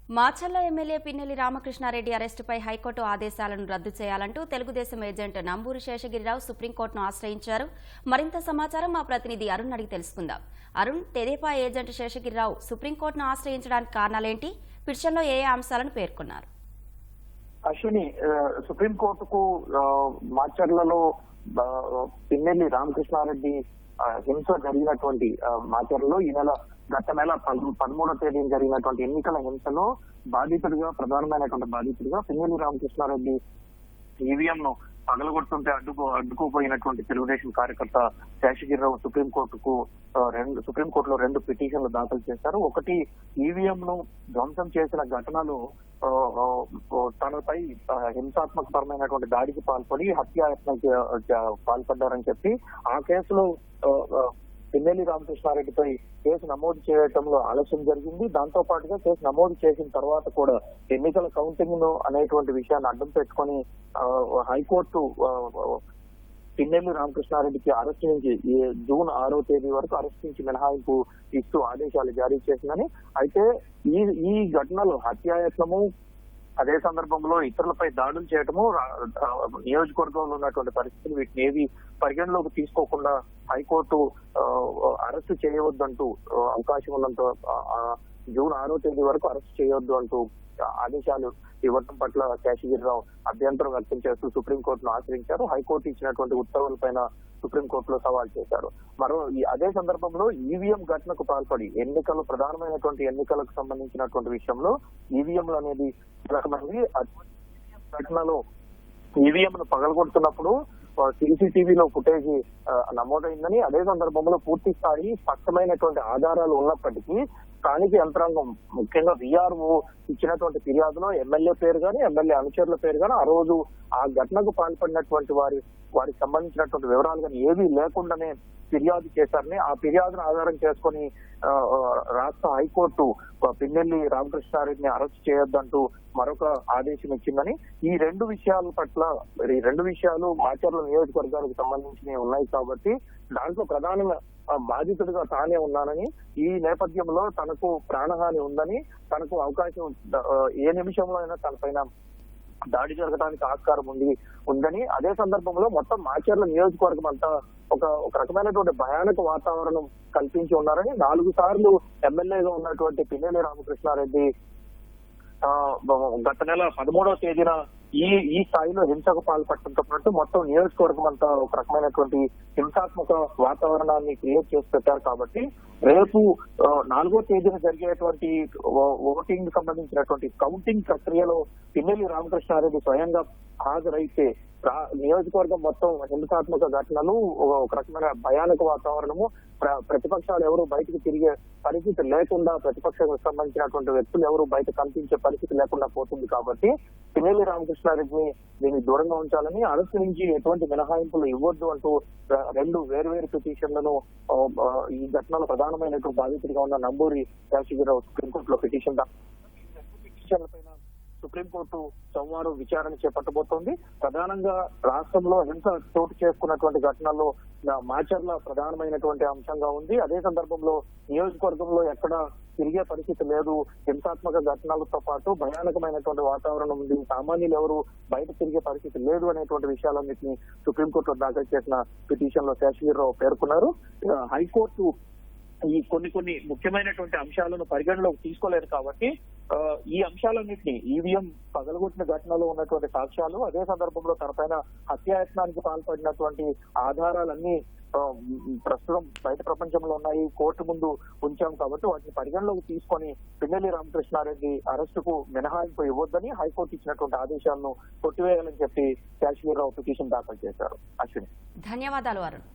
Macherla MLA Pinnelli Ramakrishna Reddy అరెస్టుపై high court ఆదేశాలను రద్దు చేయాలంటూ తెలుగుదేశం ఏజెంట్ నంబూరు శేషగిరిరావు సుప్రీంకోర్టును ఆశ్రయించారు. మరింత సమాచారం మా ప్రతినిధి అరుణ్ అడిగి తెలుసుకుందాం. అరుణ్, తెదేపా ఏజెంట్ శేషగిరిరావు సుప్రీంకోర్టును ఆశ్రయించడానికి కారణాలేంటి? పిటిషన్లో ఏ అంశాలను పేర్కొన్నారు? అశ్విని, సుప్రీంకోర్టుకు మాచర్లలో పిన్నెల్లి రామకృష్ణారెడ్డి హింస జరిగినటువంటి మాచర్లలో గత నెల 13వ తేదీన జరిగినటువంటి ఎన్నికల హింసలో ప్రధానమైనటువంటి బాధితుడిగా పిన్నెల్లి రామకృష్ణారెడ్డి ఈవీఎం ను పగలగొడుతుంటే అడ్డుకోపోయినటువంటి తెలుగుదేశం కార్యకర్త శేషగిరిరావు సుప్రీంకోర్టులో రెండు పిటిషన్లు దాఖలు చేశారు. ఒకటి, ఈవీఎం ను ధ్వంసం చేసిన ఘటనలో తనపై హింసాత్మక పరమైనటువంటి దాడికి పాల్పడి హత్యాయత్నానికి పాల్పడ్డారని చెప్పి ఆ కేసులో పిన్నెల్లి రామకృష్ణారెడ్డిపై కేసు నమోదు చేయడంలో ఆలస్యం జరిగింది. దాంతో పాటుగా కేసు నమోదు చేసిన తర్వాత కూడా ఎన్నికల కౌంటింగ్ ను అనేటువంటి విషయాన్ని అడ్డం పెట్టుకొని హైకోర్టు పిన్నెల్లి రామకృష్ణారెడ్డికి అరెస్ట్ నుంచి జూన్ 6వ తేదీ వరకు అరెస్ట్ నుంచి మినహాయింపు ఇస్తూ ఆదేశాలు జారీ చేసిందని. అయితే ఈ ఘటనలో హత్యాయత్నము, అదే సందర్భంలో ఇతరులపై దాడులు చేయటము, నియోజకవర్గంలో ఉన్నటువంటి పరిస్థితులు వీటిని ఏవి పరిగణలోకి తీసుకోకుండా హైకోర్టు అరెస్టు చేయవద్దంటూ అవకాశం ఉన్నంత జూన్ 6వ తేదీ వరకు అరెస్ట్ చేయవద్దు అంటూ ఆదేశాలు ఇవ్వడం పట్ల శేషగిరిరావు అభ్యంతరం వ్యక్తం చేస్తూ సుప్రీంకోర్టును ఆశ్రయించారు. హైకోర్టు ఇచ్చినటువంటి ఉత్తర్వులపైన సుప్రీంకోర్టులో సవాల్ చేశారు. అదే సందర్భంలో ఈవీఎం ఘటనకు పాల్పడి ప్రధానమైనటువంటి ఎన్నికలకు సంబంధించినటువంటి విషయంలో ఈవీఎంలు అనేది రకమైనవి. ఘటనలో ఈవీఎం ను పగలగొడుతున్నప్పుడు సీసీటీవీలో ఫుటేజ్ నమోదైందని, అదే సందర్భంలో పూర్తి స్థాయి స్పష్టమైనటువంటి ఆధారాలు ఉన్నప్పటికీ స్థానిక యంత్రాంగం, ముఖ్యంగా వీఆర్ఓ ఇచ్చినటువంటి ఫిర్యాదులో ఎమ్మెల్యే పేరు గాని ఎమ్మెల్యే అనుచరుల పేరు గాని ఆ రోజు ఆ ఘటనకు పాల్పడినటువంటి వారికి సంబంధించినటువంటి వివరాలు కానీ ఏవీ లేకుండానే ఫిర్యాదు చేశారని, ఆ ఫిర్యాదును ఆధారం చేసుకుని రాష్ట్ర హైకోర్టు పిన్నెల్లి రామకృష్ణారెడ్డిని అరెస్ట్ చేయొద్దంటూ మరొక ఆదేశం ఇచ్చిందని. ఈ రెండు విషయాలు మాచర్ల నియోజకవర్గానికి సంబంధించినవి ఉన్నాయి కాబట్టి దాంట్లో ప్రధానంగా బాధితుడిగా తానే ఉన్నానని, ఈ నేపథ్యంలో తనకు ప్రాణహాని ఉందని, తనకు అవకాశం ఏ నిమిషంలో అయినా తన పైన దాడి జరగడానికి ఆస్కారం ఉందని, అదే సందర్భంలో మొత్తం మాచర్ల నియోజకవర్గం అంతా ఒక రకమైనటువంటి భయానక వాతావరణం కల్పించి ఉన్నారని, 4 సార్లు ఎమ్మెల్యేగా ఉన్నటువంటి పిన్నెల్లి రామకృష్ణారెడ్డి గత నెల 13వ తేదీన ఈ స్థాయిలో హింసకు పాల్పడటంతో పాటు మొత్తం నియోజకవర్గం అంతా ఒక రకమైనటువంటి హింసాత్మక వాతావరణాన్ని క్రియేట్ చేసి పెట్టారు. కాబట్టి రేపు 4వ తేదీన జరిగేటువంటి ఓటింగ్ సంబంధించినటువంటి కౌంటింగ్ ప్రక్రియలో పిన్నెల్లి రామకృష్ణారెడ్డి స్వయంగా హాజరైతే నియోజకవర్గం మొత్తం హింసాత్మక ఘటనలు, ఒక రకమైన భయానక వాతావరణము, ప్రతిపక్షాలు ఎవరు బయటకు తిరిగే పరిస్థితి లేకుండా, ప్రతిపక్షాలకు సంబంధించినటువంటి వ్యక్తులు ఎవరు బయట కనిపించే పరిస్థితి లేకుండా పోతుంది. కాబట్టి పిన్నెల్లి రామకృష్ణారెడ్డిని దీనికి దూరంగా ఉంచాలని, అరెస్టు నుంచి ఎటువంటి మినహాయింపులు ఇవ్వద్దు అంటూ రెండు వేర్వేరు పిటిషన్లను ఈ ఘటనలో ప్రధానమైనటువంటి బాధితుడిగా ఉన్న నంబూరి శేషగిరిరావు సుప్రీంకోర్టులో పిటిషన్ పైన సుప్రీంకోర్టు సోమవారం విచారణ చేపట్టబోతోంది. ప్రధానంగా రాష్ట్రంలో హింస చోటు చేసుకున్నటువంటి ఘటనల్లో మాచర్ల ప్రధానమైనటువంటి అంశంగా ఉంది. అదే సందర్భంలో నియోజకవర్గంలో ఎక్కడ తిరిగే పరిస్థితి లేదు, హింసాత్మక ఘటనలతో పాటు భయానకమైనటువంటి వాతావరణం ఉంది, సామాన్యులు ఎవరు బయట తిరిగే పరిస్థితి లేదు అనేటువంటి విషయాలన్నింటినీ సుప్రీంకోర్టులో దాఖలు చేసిన పిటిషన్ లో శేషగిరిరావు పేర్కొన్నారు. హైకోర్టు ఈ కొన్ని ముఖ్యమైనటువంటి అంశాలను పరిగణలోకి తీసుకోలేదు కాబట్టి ఈ అంశాలన్నింటినీ, ఈవీఎం పగలగొట్టిన ఘటనలో ఉన్నటువంటి సాక్ష్యాలు, అదే సందర్భంలో తనపైన హత్యాయత్నానికి పాల్పడినటువంటి ఆధారాలన్నీ ప్రస్తుతం బయట ప్రపంచంలో ఉన్నాయి, కోర్టు ముందు ఉంచాం కాబట్టి వాటిని పరిగణలోకి తీసుకొని పిన్నెల్లి రామకృష్ణారెడ్డి అరెస్టుకు మినహాయింపు ఇవ్వొద్దని హైకోర్టు ఇచ్చినటువంటి ఆదేశాలను కొట్టివేయాలని చెప్పి శేషగిరిరావు పిటిషన్ దాఖలు చేశారు. అశ్విని, ధన్యవాదాలు అరుణ్.